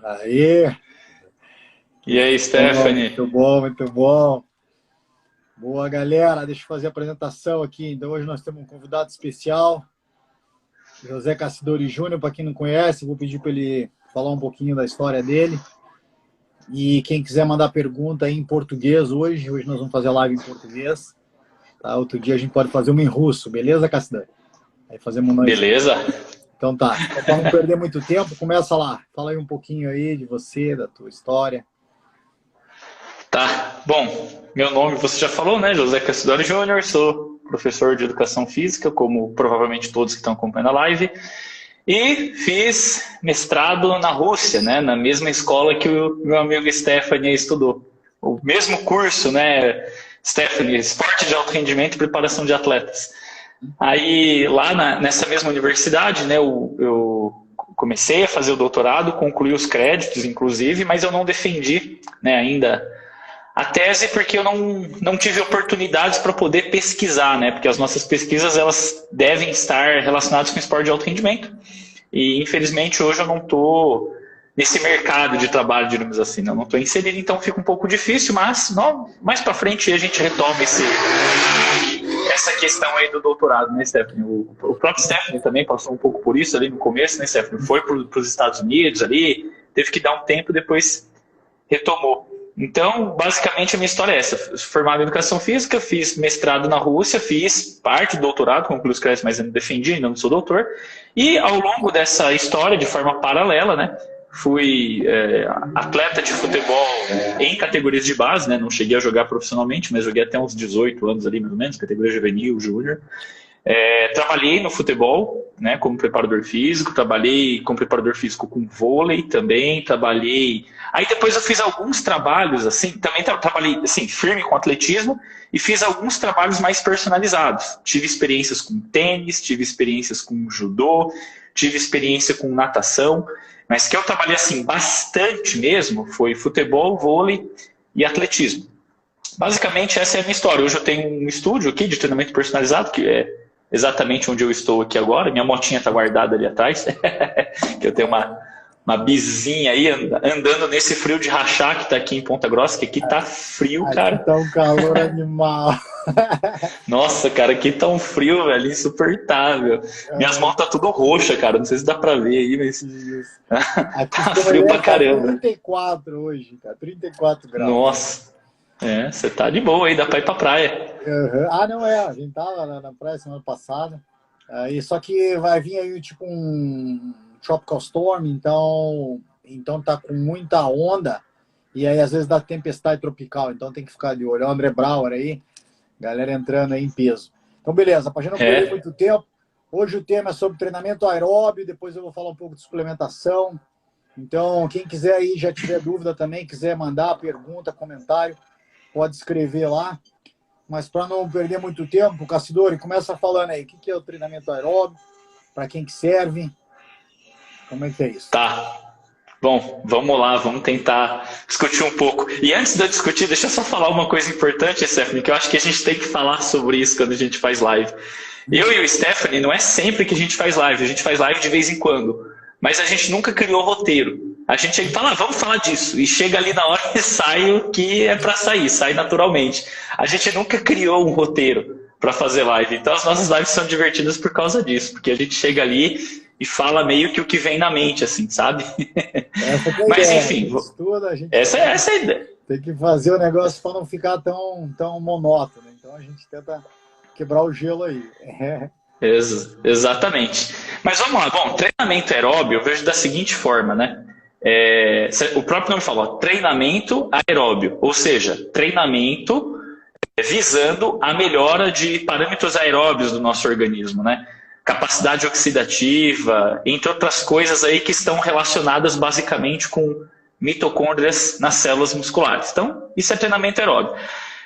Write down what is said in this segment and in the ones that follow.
Aí, E aí, bom, Stephanie? muito bom, muito bom. Boa, galera. Deixa eu fazer a apresentação aqui. Então, hoje nós temos um convidado especial, José Cassidori Júnior. Para quem não conhece, vou pedir para ele falar um pouquinho da história dele. E quem quiser mandar pergunta aí em português hoje nós vamos fazer a live em português. Tá? Outro dia a gente pode fazer uma em russo, beleza, Cassidori? Aí fazemos nós. Beleza? Então tá. Então, para não perder muito tempo, começa lá. Fala aí um pouquinho aí de você, da tua história. Tá. Bom, meu nome você já falou, né? José Cassidori Júnior, sou professor de educação física, como provavelmente todos que estão acompanhando a live. E fiz mestrado na Rússia, né? Na mesma escola que o meu amigo Stephanie estudou. O mesmo curso, né? Stephanie, esporte de alto rendimento e preparação de atletas. Aí, lá nessa mesma universidade, né, eu comecei a fazer o doutorado, concluí os créditos, inclusive, mas eu não defendi, né, ainda a tese porque eu não tive oportunidades para poder pesquisar, né, porque as nossas pesquisas elas devem estar relacionadas com esporte de alto rendimento. E, infelizmente, hoje eu não estou nesse mercado de trabalho, digamos assim, né, eu não estou inserido, então fica um pouco difícil, mas mais para frente a gente retoma essa questão aí do doutorado, né, Stephanie? O próprio Stephanie também passou um pouco por isso ali no começo, né, Stephanie? Foi para os Estados Unidos ali, teve que dar um tempo, depois retomou. Então, basicamente, a minha história é essa. Formado em Educação Física, fiz mestrado na Rússia, fiz parte do doutorado, concluí os créditos, mas ainda defendi, ainda não sou doutor. E, ao longo dessa história, de forma paralela, né, fui atleta de futebol em categorias de base, né? Não cheguei a jogar profissionalmente, mas joguei até uns 18 anos ali, mais ou menos, categoria juvenil, júnior. Trabalhei no futebol, né, como preparador físico, trabalhei como preparador físico com vôlei também, trabalhei... Aí depois eu fiz alguns trabalhos, assim, também trabalhei assim, firme com atletismo e fiz alguns trabalhos mais personalizados. Tive experiências com tênis, tive experiências com judô, tive experiência com natação, mas que eu trabalhei assim bastante mesmo foi futebol, vôlei e atletismo. Basicamente essa é a minha história. Hoje eu tenho um estúdio aqui de treinamento personalizado, que é exatamente onde eu estou aqui agora. Minha motinha está guardada ali atrás, que eu tenho uma bizinha aí andando nesse frio de rachar que está aqui em Ponta Grossa, que aqui tá frio, cara. Aqui tá um calor animal. Nossa, cara, aqui tá um frio, velho, insuportável. Minhas mãos tá tudo roxa, cara. Não sei se dá pra ver aí, mas tá frio pra caramba. 34 hoje, cara. 34 graus. Nossa, você tá de boa aí, dá pra ir pra praia. Uhum. Ah, não é. A gente tava na praia semana passada. Só que vai vir aí tipo um tropical storm, então tá com muita onda. E aí às vezes dá tempestade tropical, então tem que ficar de olho. O André Brauer aí. Galera entrando aí em peso. Então, beleza. Para a gente não perder muito tempo, hoje o tema é sobre treinamento aeróbio, depois eu vou falar um pouco de suplementação. Então, quem quiser aí, já tiver dúvida também, quiser mandar pergunta, comentário, pode escrever lá. Mas para não perder muito tempo, Cassidori, começa falando aí, o que é o treinamento aeróbio, para quem que serve, como é que é isso? Tá. Bom, vamos lá, vamos tentar discutir um pouco. E antes de eu discutir, deixa eu só falar uma coisa importante, Stephanie, que eu acho que a gente tem que falar sobre isso quando a gente faz live. Eu e o Stephanie, não é sempre que a gente faz live de vez em quando, mas a gente nunca criou roteiro. A gente fala, vamos falar disso, e chega ali na hora e sai o que é para sair, sai naturalmente. A gente nunca criou um roteiro para fazer live, então as nossas lives são divertidas por causa disso, porque a gente chega ali e fala meio que o que vem na mente, assim, sabe? Mas enfim, essa é a ideia. Tem que fazer o negócio para não ficar tão monótono. Então a gente tenta quebrar o gelo aí. Exatamente. Mas vamos lá. Bom, treinamento aeróbio eu vejo da seguinte forma, né? O próprio nome fala, treinamento aeróbio, ou seja, treinamento visando a melhora de parâmetros aeróbios do nosso organismo, né? Capacidade oxidativa, entre outras coisas aí que estão relacionadas basicamente com mitocôndrias nas células musculares. Então, isso é treinamento aeróbio.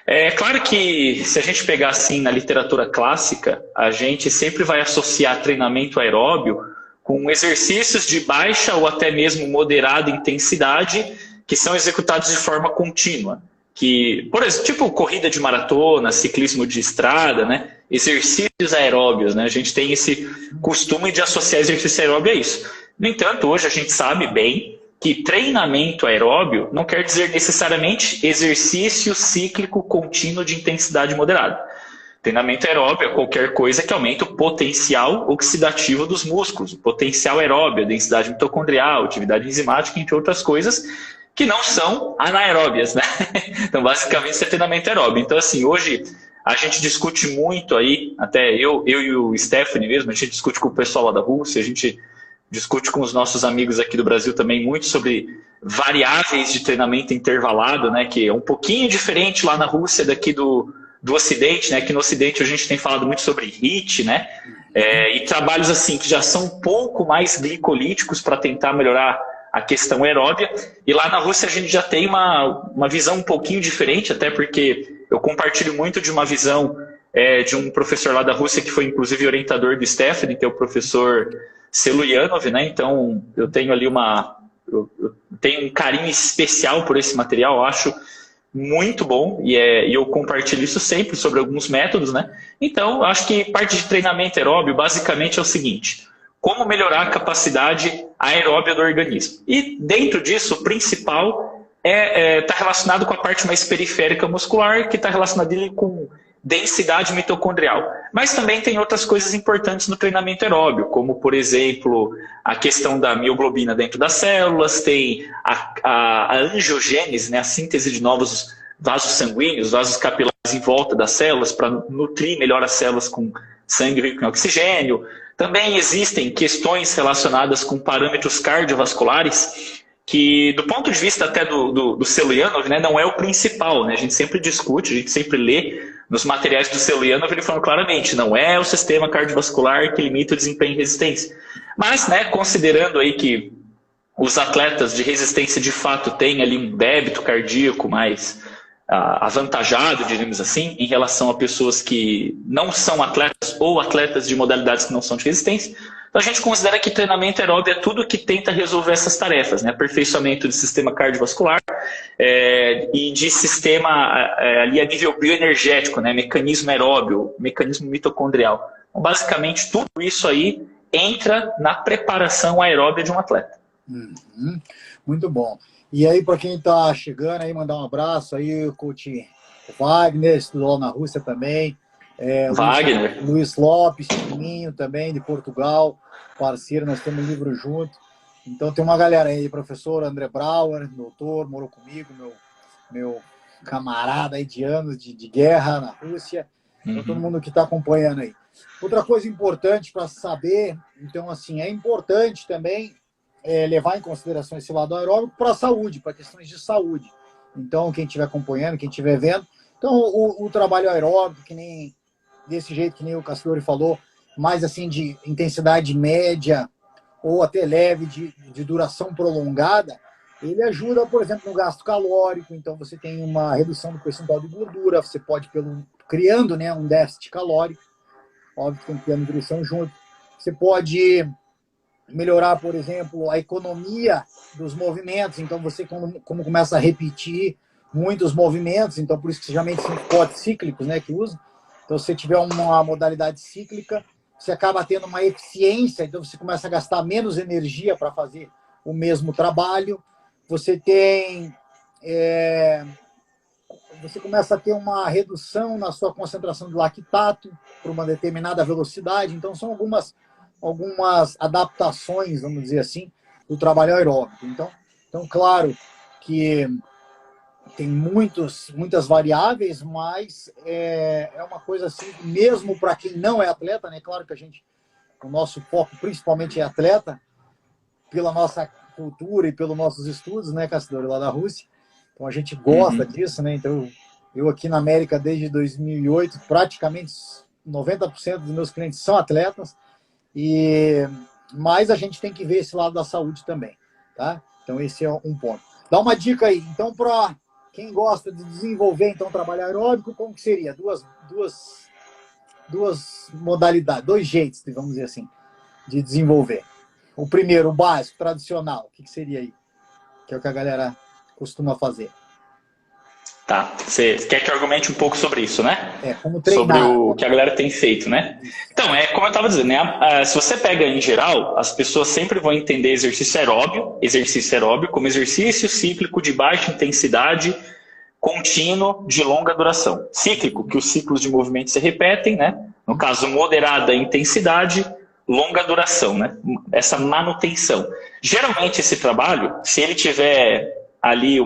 É claro que se a gente pegar assim na literatura clássica, a gente sempre vai associar treinamento aeróbio com exercícios de baixa ou até mesmo moderada intensidade que são executados de forma contínua. Que, por exemplo, tipo corrida de maratona, ciclismo de estrada, né? Exercícios aeróbios, né? A gente tem esse costume de associar exercício aeróbio a isso. No entanto, hoje a gente sabe bem que treinamento aeróbio não quer dizer necessariamente exercício cíclico contínuo de intensidade moderada. Treinamento aeróbio é qualquer coisa que aumente o potencial oxidativo dos músculos, o potencial aeróbio, a densidade mitocondrial, atividade enzimática, entre outras coisas, que não são anaeróbias, né? Então, basicamente, isso é treinamento aeróbio. Então, assim, hoje a gente discute muito aí, até eu e o Stephanie mesmo, a gente discute com o pessoal lá da Rússia, a gente discute com os nossos amigos aqui do Brasil também muito sobre variáveis de treinamento intervalado, né? Que é um pouquinho diferente lá na Rússia daqui do Ocidente, né? Que no Ocidente a gente tem falado muito sobre HIIT, né? E trabalhos assim que já são um pouco mais glicolíticos para tentar melhorar a questão aeróbia. E lá na Rússia a gente já tem uma visão um pouquinho diferente, até porque eu compartilho muito de uma visão de um professor lá da Rússia que foi inclusive orientador do Stephanie, que é o professor Seluyanov, né? Então eu tenho ali eu tenho um carinho especial por esse material, eu acho muito bom, e eu compartilho isso sempre sobre alguns métodos, né? Então, acho que parte de treinamento aeróbio basicamente é o seguinte: como melhorar a capacidade aeróbia do organismo. E dentro disso, o principal está relacionado com a parte mais periférica muscular, que está relacionado com densidade mitocondrial. Mas também tem outras coisas importantes no treinamento aeróbio, como, por exemplo, a questão da mioglobina dentro das células, tem a angiogênese, né, a síntese de novos vasos sanguíneos, vasos capilares em volta das células, para nutrir melhor as células com sangue rico em oxigênio. Também existem questões relacionadas com parâmetros cardiovasculares, que do ponto de vista até do Seluyanov, né, não é o principal, né? A gente sempre discute, a gente sempre lê nos materiais do Seluyanov, ele falando claramente, não é o sistema cardiovascular que limita o desempenho e resistência. Mas, né, considerando aí que os atletas de resistência de fato têm ali um débito cardíaco mais avantajado, diríamos assim, em relação a pessoas que não são atletas ou atletas de modalidades que não são de resistência. Então a gente considera que treinamento aeróbio é tudo que tenta resolver essas tarefas, né? Aperfeiçoamento do sistema cardiovascular e de sistema ali a nível bioenergético, né? Mecanismo aeróbio, mecanismo mitocondrial. Então, basicamente tudo isso aí entra na preparação aeróbia de um atleta. Muito bom. E aí, para quem está chegando aí, mandar um abraço aí, o coach Wagner, estudou lá na Rússia também. Wagner. Luiz Lopes, Tininho também, de Portugal, parceiro, nós temos um livro junto. Então tem uma galera aí, professor André Brauer, doutor, morou comigo, meu camarada aí de anos de guerra na Rússia. Então todo mundo que está acompanhando aí. Outra coisa importante para saber, então assim, é importante também levar em consideração esse lado aeróbico para a saúde, para questões de saúde. Então, quem estiver acompanhando, quem estiver vendo, então o trabalho aeróbico, que nem desse jeito que nem o Cassiori falou, mais assim de intensidade média ou até leve, de duração prolongada, ele ajuda, por exemplo, no gasto calórico. Então, você tem uma redução do percentual de gordura, você pode, criando, né, um déficit calórico, óbvio que tem que ter a nutrição junto. Você pode melhorar, por exemplo, a economia dos movimentos. Então, você como começa a repetir muitos movimentos, então por isso que geralmente são esportes cíclicos, né, que usam. Então, se você tiver uma modalidade cíclica, você acaba tendo uma eficiência, então você começa a gastar menos energia para fazer o mesmo trabalho. Você tem... você começa a ter uma redução na sua concentração de lactato por uma determinada velocidade. Então, são algumas adaptações, vamos dizer assim, do trabalho aeróbico. Então claro que tem muitas variáveis, mas é uma coisa assim, mesmo para quem não é atleta, né? Claro que o nosso foco principalmente é atleta, pela nossa cultura e pelos nossos estudos, né, Cassiori, lá da Rússia. Então a gente gosta disso, né? Então eu aqui na América desde 2008, praticamente 90% dos meus clientes são atletas. Mas a gente tem que ver esse lado da saúde também, tá? Então esse é um ponto. Dá uma dica aí. Então, para quem gosta de desenvolver então trabalho aeróbico, como que seria? Duas modalidades, dois jeitos, vamos dizer assim, de desenvolver. O primeiro, o básico, tradicional, o que seria aí? Que é o que a galera costuma fazer. Tá. Você quer que eu argumente um pouco sobre isso, né? Como treinar. Sobre o que a galera tem feito, né? Então, como eu estava dizendo, né? Se você pega em geral, as pessoas sempre vão entender exercício aeróbio como exercício cíclico de baixa intensidade, contínuo, de longa duração. Cíclico, que os ciclos de movimento se repetem, né? No caso, moderada intensidade, longa duração, né? Essa manutenção. Geralmente, esse trabalho, se ele tiver ali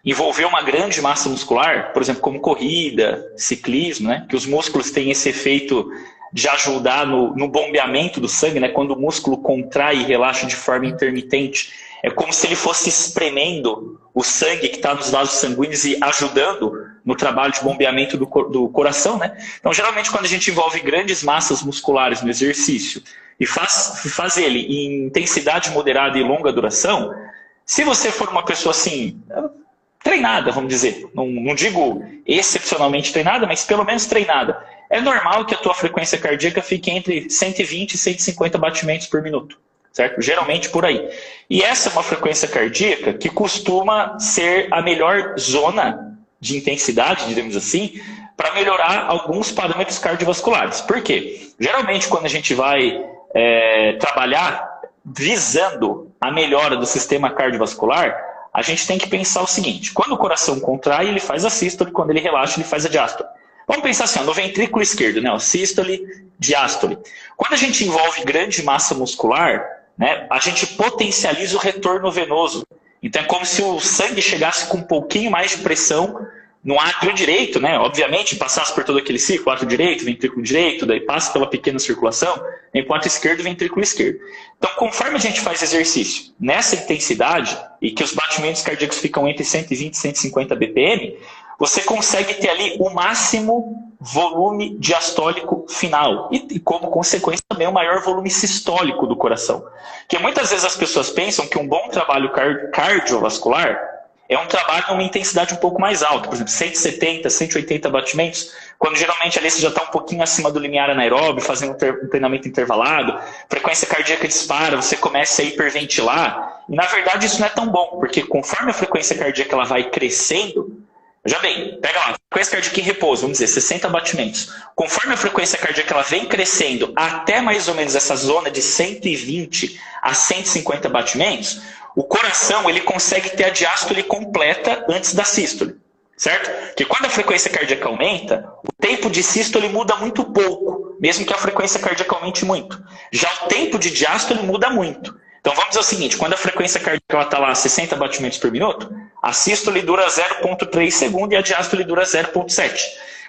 envolver uma grande massa muscular, por exemplo, como corrida, ciclismo, né? Que os músculos têm esse efeito de ajudar no bombeamento do sangue, né? Quando o músculo contrai e relaxa de forma intermitente, é como se ele fosse espremendo o sangue que está nos vasos sanguíneos e ajudando no trabalho de bombeamento do coração, né? Então, geralmente, quando a gente envolve grandes massas musculares no exercício e faz ele em intensidade moderada e longa duração, se você for uma pessoa assim, treinada, vamos dizer, não digo excepcionalmente treinada, mas pelo menos treinada, é normal que a tua frequência cardíaca fique entre 120 e 150 batimentos por minuto. Certo? Geralmente por aí. E essa é uma frequência cardíaca que costuma ser a melhor zona de intensidade, digamos assim, para melhorar alguns parâmetros cardiovasculares. Por quê? Geralmente quando a gente vai trabalhar visando a melhora do sistema cardiovascular, a gente tem que pensar o seguinte: quando o coração contrai, ele faz a sístole, quando ele relaxa, ele faz a diástole. Vamos pensar assim, no ventrículo esquerdo, né? Sístole, diástole. Quando a gente envolve grande massa muscular, né, a gente potencializa o retorno venoso. Então é como se o sangue chegasse com um pouquinho mais de pressão no átrio direito, né? Obviamente passasse por todo aquele ciclo, átrio direito, ventrículo direito, daí passa pela pequena circulação, vem para o átrio esquerdo e ventrículo esquerdo. Então, conforme a gente faz exercício nessa intensidade, e que os batimentos cardíacos ficam entre 120 e 150 BPM, você consegue ter ali o máximo volume diastólico final e como consequência também o maior volume sistólico do coração. Porque muitas vezes as pessoas pensam que um bom trabalho cardiovascular é um trabalho numa intensidade um pouco mais alta, por exemplo, 170, 180 batimentos, quando geralmente ali você já está um pouquinho acima do limiar anaeróbio, fazendo um treinamento intervalado, frequência cardíaca dispara, você começa a hiperventilar, e na verdade isso não é tão bom, porque conforme a frequência cardíaca ela vai crescendo, já bem, pega lá, frequência cardíaca em repouso, vamos dizer, 60 batimentos. Conforme a frequência cardíaca ela vem crescendo até mais ou menos essa zona de 120 a 150 batimentos, o coração ele consegue ter a diástole completa antes da sístole, certo? Porque quando a frequência cardíaca aumenta, o tempo de sístole muda muito pouco, mesmo que a frequência cardíaca aumente muito. Já o tempo de diástole muda muito. Então vamos dizer o seguinte, quando a frequência cardíaca está lá a 60 batimentos por minuto, a sístole dura 0,3 segundo e a diástole dura 0,7.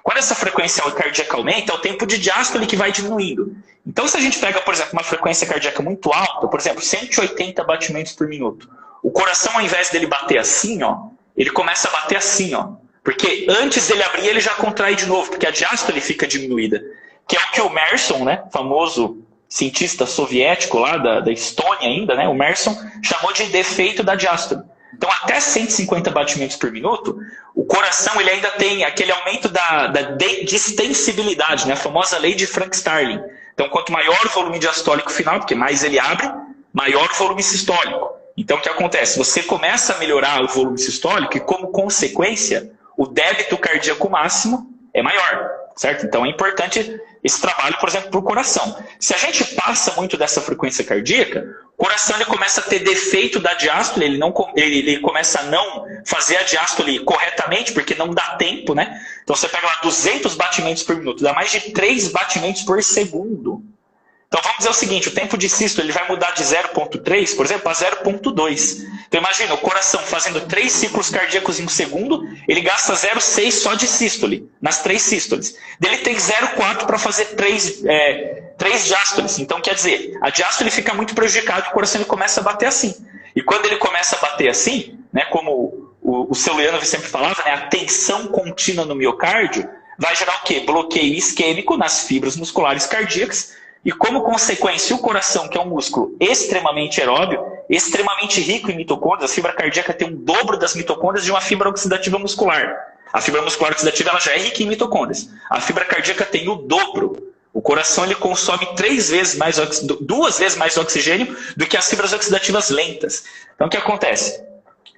Quando essa frequência cardíaca aumenta, é o tempo de diástole que vai diminuindo. Então se a gente pega, por exemplo, uma frequência cardíaca muito alta, por exemplo, 180 batimentos por minuto, o coração, ao invés dele bater assim, ó, ele começa a bater assim, ó, porque antes dele abrir ele já contrai de novo, porque a diástole fica diminuída. Que é o que o Merson, né, famoso cientista soviético lá da Estônia ainda, né, o Merson, chamou de defeito da diástole. Então, até 150 batimentos por minuto, o coração ele ainda tem aquele aumento da distensibilidade, né, a famosa lei de Frank-Starling. Então, quanto maior o volume diastólico final, porque mais ele abre, maior o volume sistólico. Então, o que acontece? Você começa a melhorar o volume sistólico e, como consequência, o débito cardíaco máximo é maior, certo? Então, é importante esse trabalho, por exemplo, para o coração. Se a gente passa muito dessa frequência cardíaca, o coração ele começa a ter defeito da diástole, ele começa a não fazer a diástole corretamente, porque não dá tempo, né? Então, você pega lá 200 batimentos por minuto, dá mais de 3 batimentos por segundo. Então vamos dizer o seguinte, o tempo de sístole ele vai mudar de 0,3, por exemplo, a 0,2. Então imagina, o coração fazendo 3 ciclos cardíacos em um segundo, ele gasta 0,6 só de sístole, nas 3 sístoles. Ele tem 0,4 para fazer 3 diástoles. Então quer dizer, a diástole fica muito prejudicada, o coração ele começa a bater assim. E quando ele começa a bater assim, né, como o seu Leandro sempre falava, né, a tensão contínua no miocárdio vai gerar o quê? Bloqueio isquêmico nas fibras musculares cardíacas. E como consequência, o coração, que é um músculo extremamente aeróbio, extremamente rico em mitocôndrias, a fibra cardíaca tem um dobro das mitocôndrias de uma fibra oxidativa muscular. A fibra muscular oxidativa ela já é rica em mitocôndrias. A fibra cardíaca tem o dobro. O coração ele consome 2 vezes mais oxigênio do que as fibras oxidativas lentas. Então o que acontece?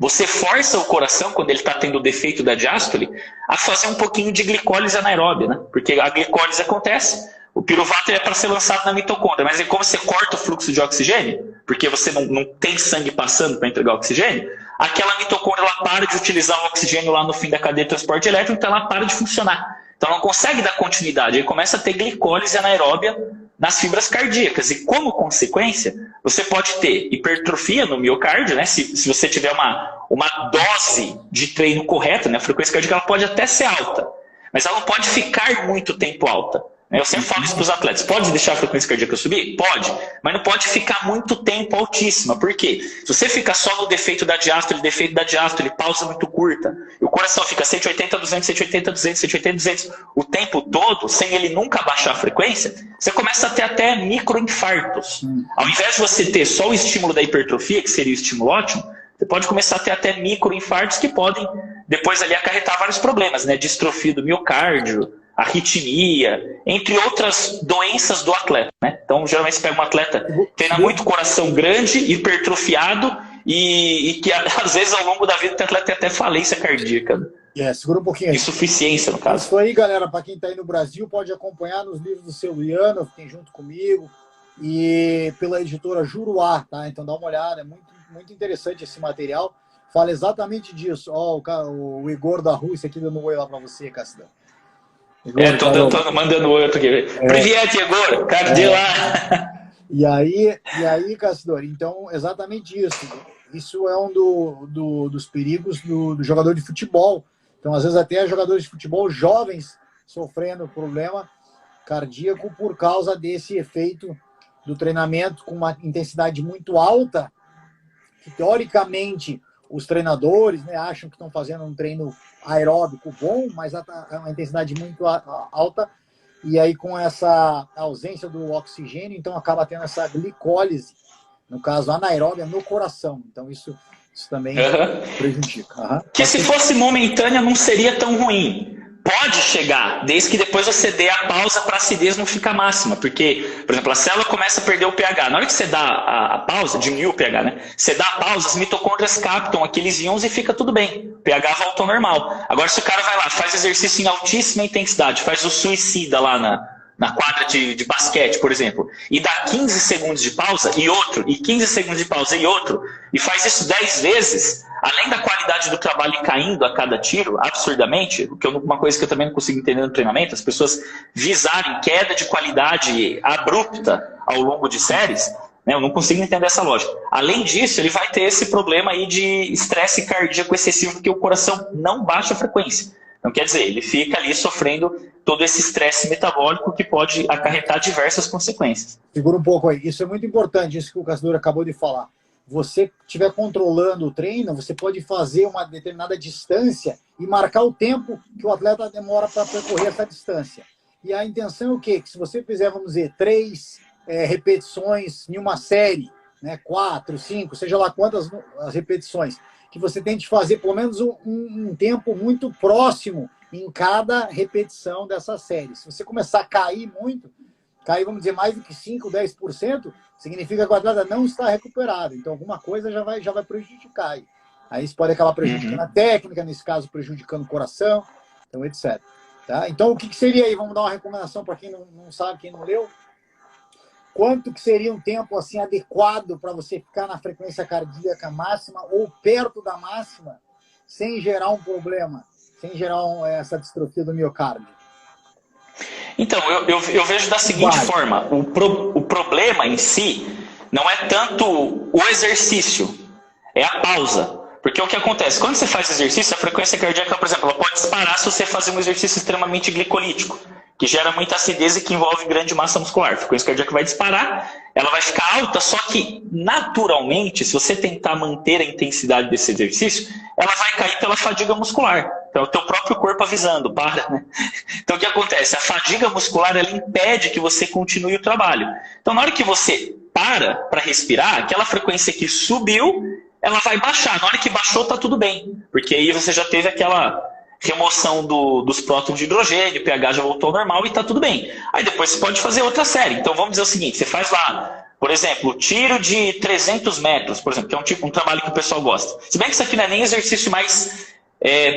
você força o coração, quando ele está tendo o defeito da diástole, a fazer um pouquinho de glicólise anaeróbia, né? Porque a glicólise acontece, o piruvato é para ser lançado na mitocôndria, mas aí como você corta o fluxo de oxigênio, porque você não tem sangue passando para entregar oxigênio, aquela mitocôndria ela para de utilizar o oxigênio lá no fim da cadeia de transporte elétrico, então ela para de funcionar. Então ela não consegue dar continuidade, aí começa a ter glicólise anaeróbia nas fibras cardíacas. E como consequência, você pode ter hipertrofia no miocárdio, né? Se você tiver uma dose de treino correta, né? A frequência cardíaca ela pode até ser alta, mas ela não pode ficar muito tempo alta. Eu sempre falo isso para os atletas. Pode deixar a frequência cardíaca subir? Pode. Mas não pode ficar muito tempo altíssima. Por quê? Se você fica só no defeito da diástole, pausa muito curta, e o coração fica 180, 200, 180, 200, 180, 200 o tempo todo, sem ele nunca baixar a frequência, você começa a ter até microinfartos. Ao invés de você ter só o estímulo da hipertrofia, que seria o estímulo ótimo, você pode começar a ter até microinfartos que podem depois ali acarretar vários problemas, né? Distrofia do miocárdio, arritmia, entre outras doenças do atleta, né? Então, geralmente você pega um atleta que treina muito coração grande, hipertrofiado e que às vezes ao longo da vida o atleta tem até falência cardíaca. Segura um pouquinho aí. Insuficiência, no caso. Isso aí, galera, para quem está aí no Brasil, pode acompanhar nos livros do seu Liano, que tem junto comigo, e pela editora Juruá, tá? Então dá uma olhada, é muito interessante esse material. Fala exatamente disso. Ó, o Igor da Rússia aqui dando um oi lá para você, Cassidão. Tô mandando outro aqui. Privet, Igor, cara de lá. E aí, Cassidor, então, exatamente isso. Isso é um dos perigos do jogador de futebol. Então, às vezes, até jogadores de futebol jovens sofrendo problema cardíaco por causa desse efeito do treinamento com uma intensidade muito alta, que, teoricamente, os treinadores, né, acham que estão fazendo um treino aeróbico bom, mas é uma intensidade muito alta, e aí com essa ausência do oxigênio, então acaba tendo essa glicólise, no caso anaeróbia, no coração. Então isso também prejudica. Que se fosse momentânea não seria tão ruim. Pode chegar, desde que depois você dê a pausa para a acidez não ficar máxima. Porque, por exemplo, a célula começa a perder o pH. Na hora que você dá a pausa, diminui o pH, né? Você dá a pausa, as mitocôndrias captam aqueles íons e fica tudo bem. O pH volta ao normal. Agora, se o cara vai lá, faz exercício em altíssima intensidade, faz o suicida lá na quadra de basquete, por exemplo, e dá 15 segundos de pausa e outro, e 15 segundos de pausa e outro, e faz isso 10 vezes, além da qualidade do trabalho ir caindo a cada tiro, absurdamente, o que uma coisa que eu também não consigo entender no treinamento, as pessoas visarem queda de qualidade abrupta ao longo de séries, né, eu não consigo entender essa lógica. Além disso, ele vai ter esse problema aí de estresse cardíaco excessivo, porque o coração não baixa a frequência. Então, quer dizer, ele fica ali sofrendo todo esse estresse metabólico que pode acarretar diversas consequências. Segura um pouco aí. Isso é muito importante, isso que o Cassidor acabou de falar. Você estiver controlando o treino, você pode fazer uma determinada distância e marcar o tempo que o atleta demora para percorrer essa distância. E a intenção é o quê? Que se você fizer, vamos dizer, 3 repetições em uma série, né, 4, 5, seja lá quantas as repetições, que você tente fazer pelo menos um tempo muito próximo em cada repetição dessa série. Se você começar a cair muito, vamos dizer, mais do que 5%, 10%, significa que o atleta não está recuperado. Então, alguma coisa já vai prejudicar. Aí isso pode acabar prejudicando a técnica, nesse caso, prejudicando o coração, então, etc. Tá? Então, o que seria aí? Vamos dar uma recomendação para quem não sabe, quem não leu. Quanto que seria um tempo assim adequado para você ficar na frequência cardíaca máxima ou perto da máxima, sem gerar um problema, sem gerar essa distrofia do miocárdio? Então, eu vejo da seguinte forma, o problema em si não é tanto o exercício, é a pausa. Porque o que acontece? Quando você faz exercício, a frequência cardíaca, por exemplo, ela pode disparar se você fazer um exercício extremamente glicolítico, que gera muita acidez e que envolve grande massa muscular. A frequência cardíaca vai disparar, ela vai ficar alta, só que naturalmente, se você tentar manter a intensidade desse exercício, ela vai cair pela fadiga muscular. Então, é o teu próprio corpo avisando, para, né? Então, o que acontece? A fadiga muscular, ela impede que você continue o trabalho. Então, na hora que você para respirar, aquela frequência que subiu, ela vai baixar. Na hora que baixou, tá tudo bem. Porque aí você já teve aquela remoção dos prótons de hidrogênio, o pH já voltou ao normal e está tudo bem. Aí depois você pode fazer outra série. Então vamos dizer o seguinte, você faz lá Por exemplo, tiro de 300 metros, por exemplo, que é um trabalho que o pessoal gosta. Se bem que isso aqui não é nem exercício mais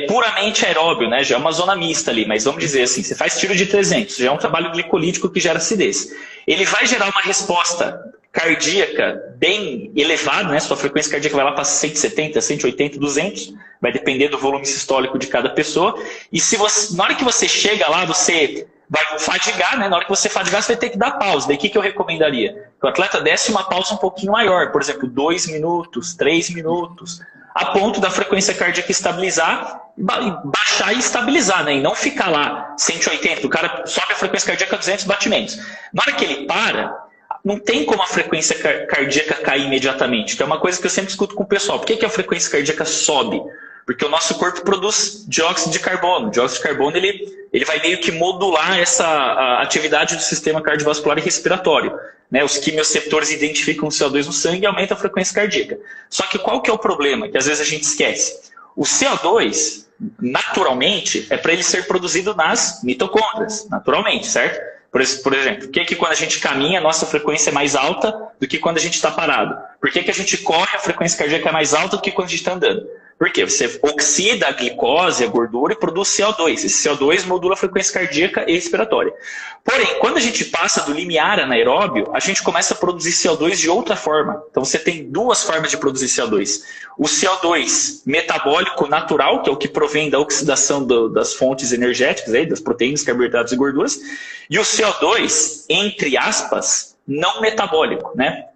puramente aeróbio, né? Já é uma zona mista ali, mas vamos dizer assim, você faz tiro de 300, já é um trabalho glicolítico que gera acidez. Ele vai gerar uma resposta cardíaca bem elevada, né? Sua frequência cardíaca vai lá para 170, 180, 200, vai depender do volume sistólico de cada pessoa. E se você, na hora que você chega lá, você vai fadigar, né? Na hora que você fadigar, você vai ter que dar pausa. Daí o que eu recomendaria? Que o atleta desse uma pausa um pouquinho maior, por exemplo, 2 minutos, 3 minutos, a ponto da frequência cardíaca estabilizar, baixar e estabilizar, né? E não ficar lá 180, o cara sobe a frequência cardíaca a 200 batimentos. Na hora que ele para, não tem como a frequência cardíaca cair imediatamente, que é uma coisa que eu sempre escuto com o pessoal. Por que a frequência cardíaca sobe? Porque o nosso corpo produz dióxido de carbono. O dióxido de carbono ele vai meio que modular a atividade do sistema cardiovascular e respiratório. Né? Os quimioreceptores identificam o CO2 no sangue e aumentam a frequência cardíaca. Só que qual que é o problema? Que às vezes a gente esquece. O CO2, naturalmente, é para ele ser produzido nas mitocôndrias. Naturalmente, certo? Por exemplo, por que quando a gente caminha a nossa frequência é mais alta do que quando a gente está parado? Por que a gente corre a frequência cardíaca é mais alta do que quando a gente está andando? Porque você oxida a glicose, a gordura e produz CO2. Esse CO2 modula a frequência cardíaca e respiratória. Porém, quando a gente passa do limiar anaeróbio, a gente começa a produzir CO2 de outra forma. Então você tem duas formas de produzir CO2. O CO2 metabólico natural, que é o que provém da oxidação das fontes energéticas, aí, das proteínas, carboidratos e gorduras. E o CO2, entre aspas, não metabólico, né?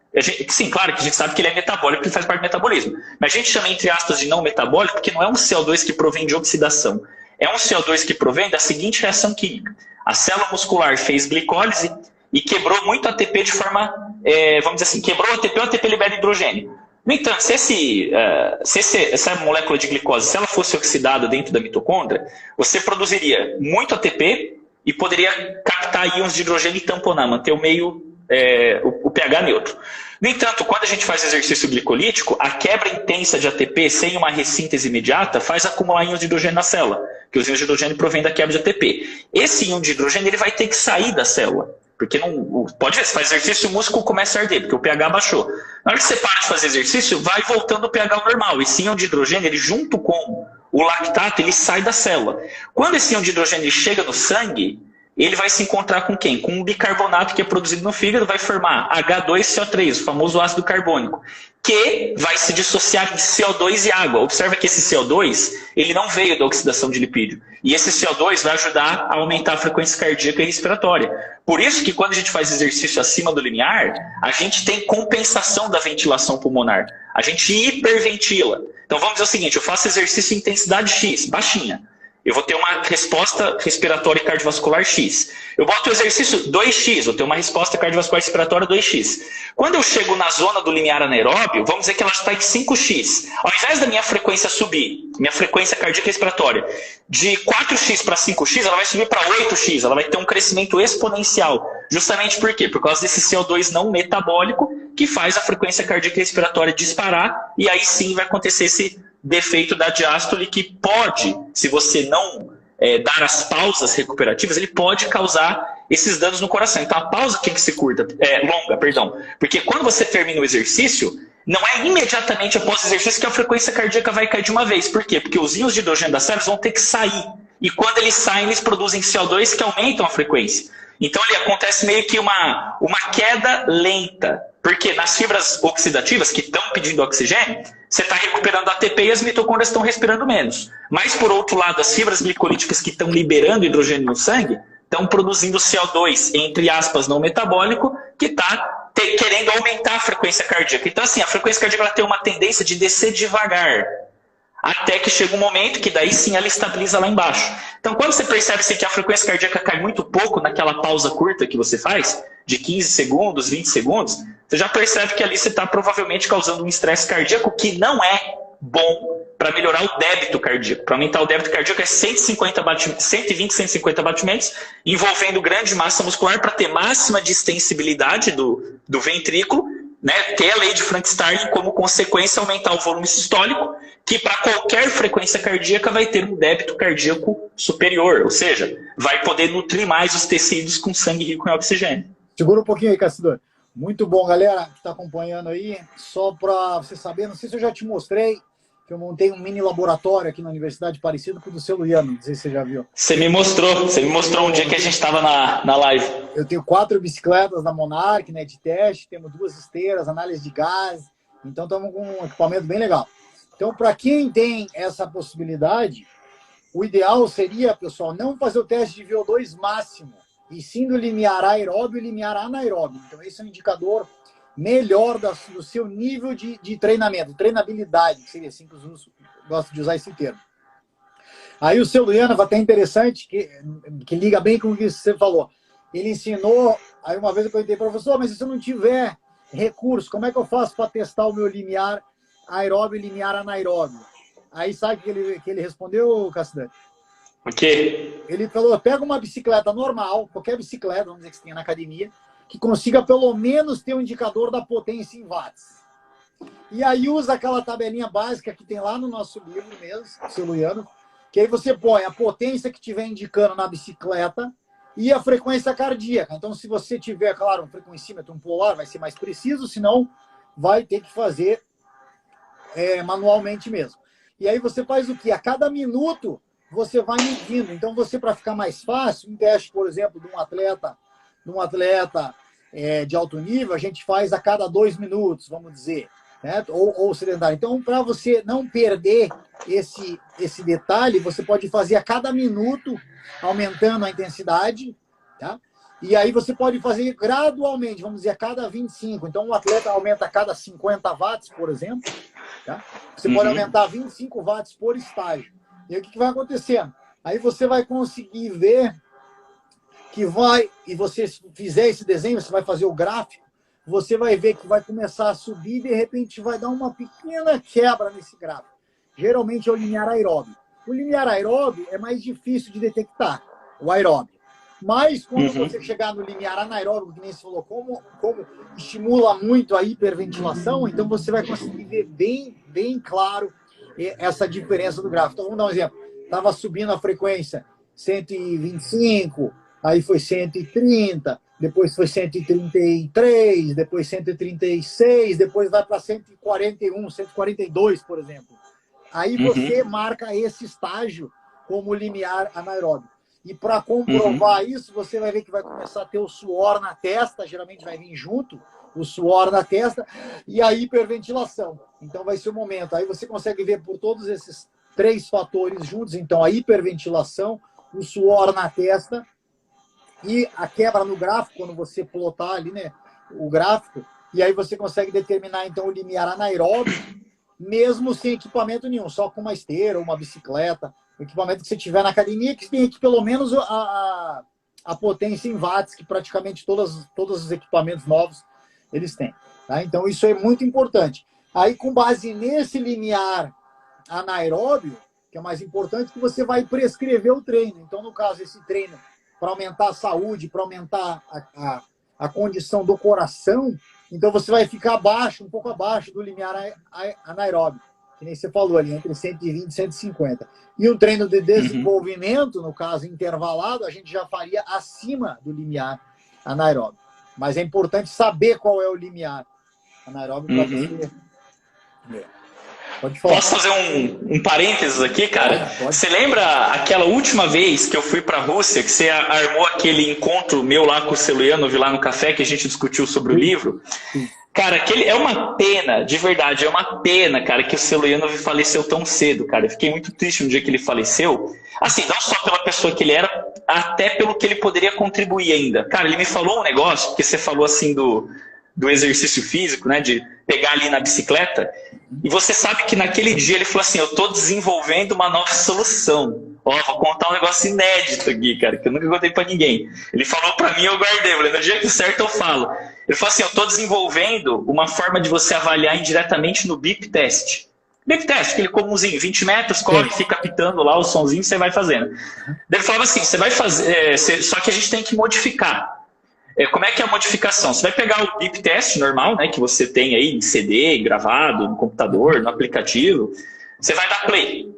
Sim, claro que a gente sabe que ele é metabólico, porque faz parte do metabolismo. Mas a gente chama, entre aspas, de não metabólico porque não é um CO2 que provém de oxidação. É um CO2 que provém da seguinte reação química. A célula muscular fez glicólise e quebrou muito ATP de forma, vamos dizer assim, quebrou o ATP libera hidrogênio. No entanto, se essa molécula de glicose, se ela fosse oxidada dentro da mitocôndria, você produziria muito ATP e poderia captar íons de hidrogênio e tamponar, manter o meio, o pH neutro. No entanto, quando a gente faz exercício glicolítico, a quebra intensa de ATP sem uma ressíntese imediata faz acumular íons de hidrogênio na célula, porque os íons de hidrogênio provêm da quebra de ATP. Esse íon de hidrogênio ele vai ter que sair da célula, porque não pode ver, se faz exercício, o músculo começa a arder, porque o pH baixou. Na hora que você para de fazer exercício, vai voltando o pH ao normal. Esse íon de hidrogênio, ele junto com o lactato, ele sai da célula. Quando esse íon de hidrogênio chega no sangue, ele vai se encontrar com quem? Com um bicarbonato que é produzido no fígado, vai formar H2CO3, o famoso ácido carbônico, que vai se dissociar em CO2 e água. Observa que esse CO2 ele não veio da oxidação de lipídio. E esse CO2 vai ajudar a aumentar a frequência cardíaca e respiratória. Por isso que quando a gente faz exercício acima do limiar, a gente tem compensação da ventilação pulmonar. A gente hiperventila. Então vamos dizer o seguinte, eu faço exercício em intensidade X, baixinha. Eu vou ter uma resposta respiratória e cardiovascular X. Eu boto o exercício 2X, vou ter uma resposta cardiovascular e respiratória 2X. Quando eu chego na zona do limiar anaeróbio, vamos dizer que ela está em 5X. Ao invés da minha frequência subir, minha frequência cardíaca e respiratória, de 4X para 5X, ela vai subir para 8X, ela vai ter um crescimento exponencial. Justamente por quê? Por causa desse CO2 não metabólico, que faz a frequência cardíaca e respiratória disparar, e aí sim vai acontecer esse defeito da diástole que pode, se você não dar as pausas recuperativas, ele pode causar esses danos no coração. Então a pausa tem que ser longa, perdão. Porque quando você termina o exercício, não é imediatamente após o exercício que a frequência cardíaca vai cair de uma vez. Por quê? Porque os íons de hidrogênio das células vão ter que sair. E quando eles saem, eles produzem CO2 que aumentam a frequência. Então ele acontece meio que uma queda lenta. Porque nas fibras oxidativas que estão pedindo oxigênio, você está recuperando ATP e as mitocôndrias estão respirando menos. Mas, por outro lado, as fibras glicolíticas que estão liberando hidrogênio no sangue estão produzindo CO2, entre aspas, não metabólico, que está querendo aumentar a frequência cardíaca. Então, assim, a frequência cardíaca ela tem uma tendência de descer devagar, até que chega um momento que daí sim ela estabiliza lá embaixo. Então, quando você percebe que a frequência cardíaca cai muito pouco naquela pausa curta que você faz, de 15 segundos, 20 segundos, você já percebe que ali você está provavelmente causando um estresse cardíaco que não é bom para melhorar o débito cardíaco. Para aumentar o débito cardíaco é 120, 150 batimentos, envolvendo grande massa muscular para ter máxima distensibilidade do ventrículo, né, ter a lei de Frank-Starling como consequência aumentar o volume sistólico, que para qualquer frequência cardíaca vai ter um débito cardíaco superior, ou seja, vai poder nutrir mais os tecidos com sangue rico em oxigênio. Segura um pouquinho aí, Cassidor. Muito bom, galera que está acompanhando aí. Só para você saber, não sei se eu já te mostrei, que eu montei um mini laboratório aqui na Universidade parecido com o do seu Luiano, não sei se você já viu. Você me mostrou um dia que a gente estava na live. Eu tenho 4 bicicletas da Monarch, né, de teste, temos 2 esteiras, análise de gás, então estamos com um equipamento bem legal. Então, para quem tem essa possibilidade, o ideal seria, pessoal, não fazer o teste de VO2 máximo, e sim do limiar aeróbio e limiar anaeróbio. Então, esse é um indicador melhor do seu nível de treinamento, treinabilidade, que seria assim que eu gosto de usar esse termo. Aí o seu Luiano vai até interessante, que liga bem com o que você falou. Ele ensinou, aí uma vez eu perguntei, professor, mas se eu não tiver recurso, como é que eu faço para testar o meu limiar aeróbio e limiar anaeróbio? Aí sabe o que ele respondeu, Castanho? O quê? Ele falou, pega uma bicicleta normal, qualquer bicicleta, vamos dizer que você tenha na academia, que consiga pelo menos ter um indicador da potência em watts. E aí usa aquela tabelinha básica que tem lá no nosso livro mesmo, seu Luiano, que aí você põe a potência que estiver indicando na bicicleta e a frequência cardíaca. Então, se você tiver, claro, um frequencímetro, um polar, vai ser mais preciso, senão vai ter que fazer manualmente mesmo. E aí você faz o quê? A cada minuto você vai medindo. Então, você, para ficar mais fácil, um teste, por exemplo, de um atleta de alto nível, a gente faz a cada 2 minutos, vamos dizer, né? Ou sedentário. Então, para você não perder esse detalhe, você pode fazer a cada minuto, aumentando a intensidade, tá? E aí você pode fazer gradualmente, vamos dizer, a cada 25. Então, o atleta aumenta a cada 50 watts, por exemplo, tá? Você pode aumentar 25 watts por estágio. E aí, o que vai acontecendo? Aí você vai conseguir ver que e você fizer esse desenho, você vai fazer o gráfico, você vai ver que vai começar a subir e, de repente, vai dar uma pequena quebra nesse gráfico. Geralmente é o limiar aeróbio. O limiar aeróbio é mais difícil de detectar, o aeróbio. Mas, quando você chegar no limiar anaeróbio, que nem você falou, como estimula muito a hiperventilação, então você vai conseguir ver bem claro essa diferença do gráfico. Então, vamos dar um exemplo. Estava subindo a frequência 125, aí foi 130, depois foi 133, depois 136, depois vai para 141, 142, por exemplo. Aí você marca esse estágio como limiar anaeróbio. E para comprovar isso, você vai ver que vai começar a ter o suor na testa, geralmente vai vir junto, o suor na testa, e a hiperventilação. Então vai ser o momento. Aí você consegue ver por todos esses 3 fatores juntos. Então a hiperventilação, o suor na testa e a quebra no gráfico, quando você plotar ali, né, o gráfico, e aí você consegue determinar então o limiar anaeróbio, mesmo sem equipamento nenhum, só com uma esteira ou uma bicicleta, o equipamento que você tiver na academia, que tem aqui pelo menos a potência em watts, que praticamente todos os equipamentos novos eles têm. Tá? Então isso é muito importante. Aí, com base nesse limiar anaeróbio, que é mais importante, que você vai prescrever o treino. Então, no caso, esse treino para aumentar a saúde, para aumentar a condição do coração, então você vai ficar um pouco abaixo do limiar anaeróbio, que nem você falou ali, entre 120 e 150. E um treino de desenvolvimento, no caso intervalado, a gente já faria acima do limiar anaeróbio. Mas é importante saber qual é o limiar anaeróbio para você. Pode falar. Posso fazer um parênteses aqui, cara? Pode. Você lembra aquela última vez que eu fui para a Rússia, que você armou aquele encontro meu lá com o Celuiano, vi lá no café, que a gente discutiu sobre o livro? Cara, é uma pena, de verdade, é uma pena, cara, que o Celuiano faleceu tão cedo, cara. Eu fiquei muito triste no dia que ele faleceu. Assim, não só pela pessoa que ele era, até pelo que ele poderia contribuir ainda. Cara, ele me falou um negócio, porque você falou assim do exercício físico, né, de pegar ali na bicicleta, e você sabe que naquele dia ele falou assim, eu estou desenvolvendo uma nova solução. Ó, vou contar um negócio inédito aqui, cara, que eu nunca contei para ninguém. Ele falou para mim, eu guardei, falei, no dia que certo eu falo. Ele falou assim, eu estou desenvolvendo uma forma de você avaliar indiretamente no beep test. Beep test, aquele comumzinho, 20 metros, corre, fica pitando lá o sonzinho, você vai fazendo. Ele falava assim, você vai fazer, só que a gente tem que modificar. Como é que é a modificação? Você vai pegar o beep test normal, né, que você tem aí em CD, gravado, no computador, no aplicativo. Você vai dar play,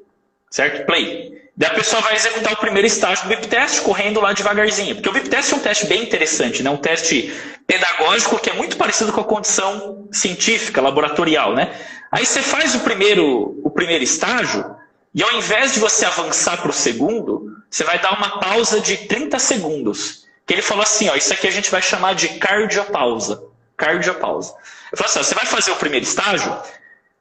certo? Play. Daí a pessoa vai executar o primeiro estágio do BIP Test correndo lá devagarzinho. Porque o BIP Test é um teste bem interessante, né? Um teste pedagógico que é muito parecido com a condição científica, laboratorial, né? Aí você faz o primeiro estágio e ao invés de você avançar para o segundo, você vai dar uma pausa de 30 segundos. Que ele falou assim, ó, isso aqui a gente vai chamar de cardiopausa. Cardiopausa. Eu falei assim, ó, você vai fazer o primeiro estágio,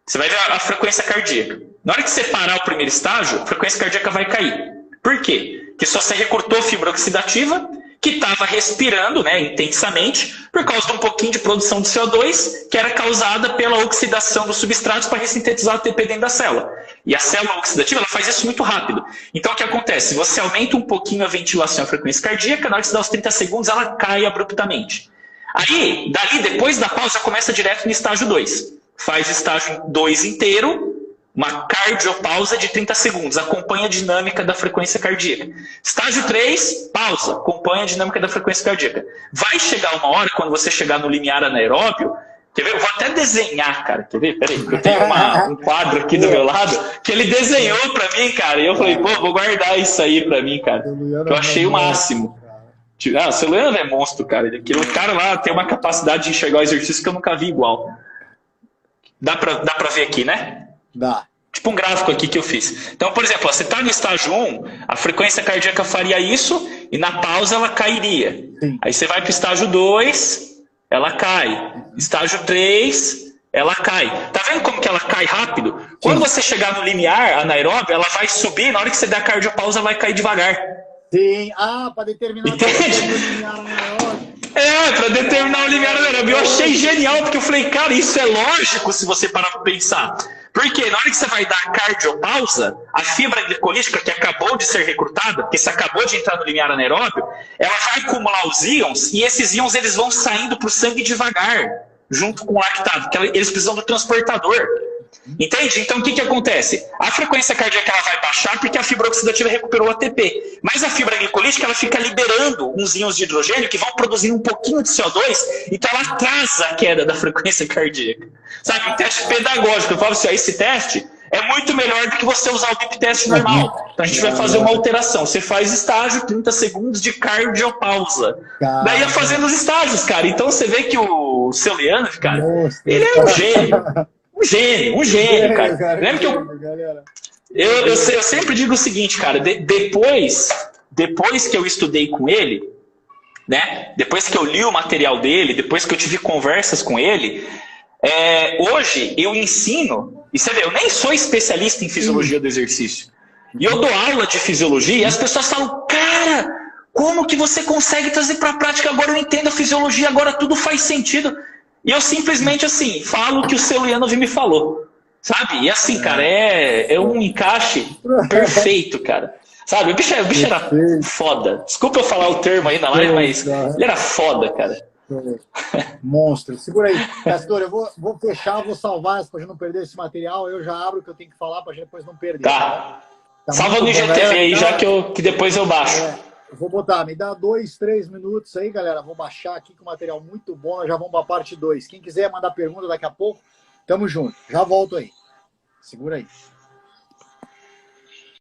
você vai ver a frequência cardíaca. Na hora que você parar o primeiro estágio, a frequência cardíaca vai cair. Por quê? Porque só você recrutou fibra oxidativa que estava respirando, né, intensamente por causa de um pouquinho de produção de CO2 que era causada pela oxidação dos substratos para ressintetizar o ATP dentro da célula. E a célula oxidativa ela faz isso muito rápido. Então o que acontece? Você aumenta um pouquinho a ventilação e a frequência cardíaca, na hora que você dá os 30 segundos ela cai abruptamente. Aí, dali, depois da pausa, já começa direto no estágio 2. Faz o estágio 2 inteiro, uma cardiopausa de 30 segundos, acompanha a dinâmica da frequência cardíaca. Estágio 3, pausa, acompanha a dinâmica da frequência cardíaca. Vai chegar uma hora, quando você chegar no limiar anaeróbio, quer ver? Eu vou até desenhar, cara, quer ver? Peraí, eu tenho um quadro aqui do meu lado, que ele desenhou pra mim, cara, e eu falei, pô, vou guardar isso aí pra mim, cara, que eu achei o máximo. Ah, o Celiano é monstro, cara. O cara lá tem uma capacidade de enxergar o exercício que eu nunca vi igual. Dá pra ver aqui, né? Dá. Tipo um gráfico aqui que eu fiz. Então, por exemplo, ó, você está no estágio 1, a frequência cardíaca faria isso e na pausa ela cairia. Sim. Aí você vai para o estágio 2, ela cai. Estágio 3, ela cai. Tá vendo como que ela cai rápido? Quando você chegar no limiar anaeróbio, ela vai subir, na hora que você der a cardiopausa, ela vai cair devagar. Sim, para determinar o limiar anaeróbio. Para determinar o limiar anaeróbio. Eu achei genial, porque eu falei, cara, isso é lógico se você parar para pensar. Porque na hora que você vai dar a cardiopausa, a fibra glicolítica que acabou de ser recrutada, porque você acabou de entrar no limiar anaeróbio, ela vai acumular os íons, e esses íons eles vão saindo para o sangue devagar, junto com o lactato, porque eles precisam do transportador. Entende? Então o que acontece? A frequência cardíaca ela vai baixar porque a fibra oxidativa recuperou o ATP. Mas a fibra glicolítica ela fica liberando uns íons de hidrogênio que vão produzindo um pouquinho de CO2, então ela atrasa a queda da frequência cardíaca. Sabe? Um teste pedagógico. Eu falo assim, ó, esse teste é muito melhor do que você usar o BIP test normal. Então a gente vai fazer uma alteração. Você faz estágio, 30 segundos de cardiopausa. Daí ia fazendo os estágios, cara. Então você vê que o Celiano, cara, ele é um gênio. Um gênio, cara. Lembra que eu sempre digo o seguinte, cara, depois que eu estudei com ele, né? Depois que eu li o material dele, depois que eu tive conversas com ele, hoje eu ensino, e você vê, eu nem sou especialista em fisiologia do exercício. E eu dou aula de fisiologia e as pessoas falam, cara, como que você consegue trazer para a prática? Agora eu entendo a fisiologia, agora tudo faz sentido. E eu simplesmente, assim, falo o que o Celiano me falou, sabe? E assim, cara, é um encaixe perfeito, cara. Sabe, o bicho era foda. Desculpa eu falar o termo aí na live, mas ele era foda, cara. Monstro. Segura aí. Castor, eu vou fechar, vou salvar para não perder esse material. Eu já abro o que eu tenho que falar para depois não perder. Tá salva no IGTV aí, já que depois eu baixo. Vou botar, me dá 2, 3 minutos aí, galera. Vou baixar aqui com material muito bom. Nós já vamos para a parte 2. Quem quiser mandar pergunta daqui a pouco, tamo junto. Já volto aí. Segura aí.